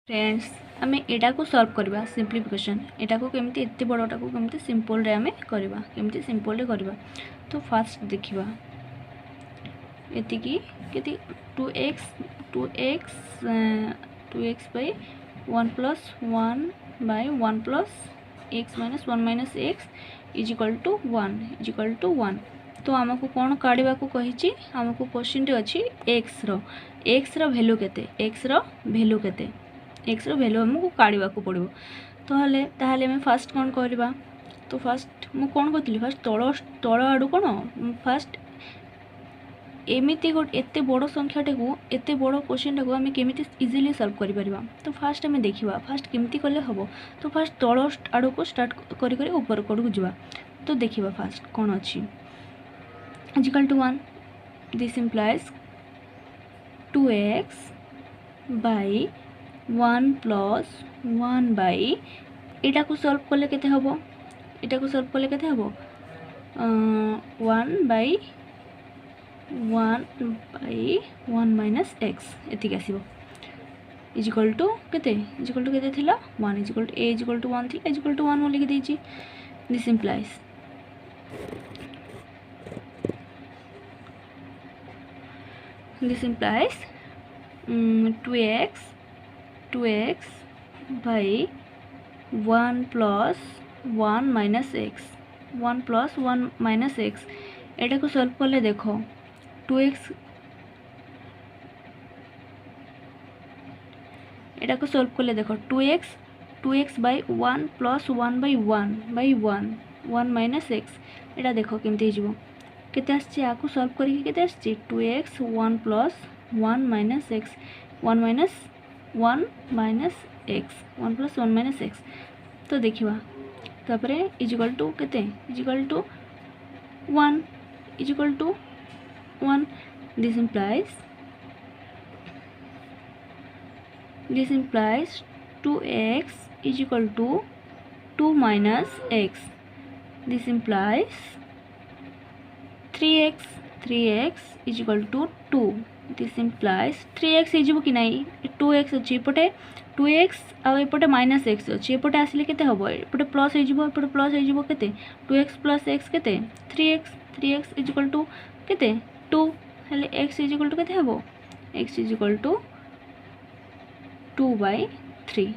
Friends आम एटा को solve करवा सिंप्लिफिकेशन एटा को केमती एते बड़टा को केमती सिंपल रे आम करवा केमती सिंपल रे करवा। तो फास्ट देखिबा एति की केति 2x by 1 plus 1 by 1 plus x minus 1 minus x is equal to 1 तो आमको कौन काढ़ा को कही आमको क्वेश्चन टे अच्छी x रो वैल्यू केते x रो वैल्यू केते x रो वैल्यू हमको काढ़ा को पड़ो। तो ताहले मैं फास्ट कौन करवा तो फास्ट मु कौन कहती फास्ट तल आड़ू कौन फास्ट एमती गोटे एत बड़ संख्याटे को एत बड़ क्वेश्चन टाक आम केमी इजिली सॉल्व कर पारिबा। तो फास्ट आम देखा फास्ट केमती कले हम तो फास्ट तल आड़ को स्टार्ट कर ऊपर कड़क जावा। तो देखा फास्ट कौन अच्छी equal to 1 this implies 2x by 1 plus 1 by एटा को सॉल्व कले केते हबो एटा को सॉल्व कले केते हबो 1 by 1 minus x एतिक आसीबो इज इक्वल टू केते थिला 1 is equal to a is equal to 1 थिला इज इक्वल टू 1 mo लिखि देछि। This implies this implies 2x by 1 plus 1 minus x 1 plus 1 minus x एटा को सॉल्व करले देखो 2x एटा को सॉल्व करले देखो 2x by 1 plus 1 by 1 minus x एटा देखो केमती हिजबो केते आछि आकु सॉल्व करी केते आछि 2x 1 plus 1 minus x 1 minus x 1 plus 1 minus x। तो देखिबा तापरे इज इक्वल टू केते is equal to 1 is equal to 1 this implies 2x is equal to 2 minus x this implies 3x is equal to 2 this implies 3x हो कि नहीं 2x अच्छी एपटे 2x आ एपटे minus x अच्छी एपटे आसिले केते हबो एपटे प्लस हो एपटे plus हो केते 2x plus x केते 3x is equal to केते 2 हेले x is equal to केते हबो x is equal to 2 by 3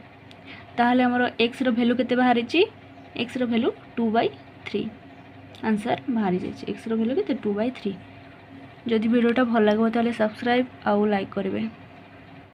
ताहले हमर x रो वैल्यू केते बाहरी ची x रो वैल्यू 2 by 3 आंसर बाहरी जाइए x रो वैल्यू केते 2 by 3। जदि वीडियोटा भल लगे ताले सब्सक्राइब आउ लाइक करेंगे।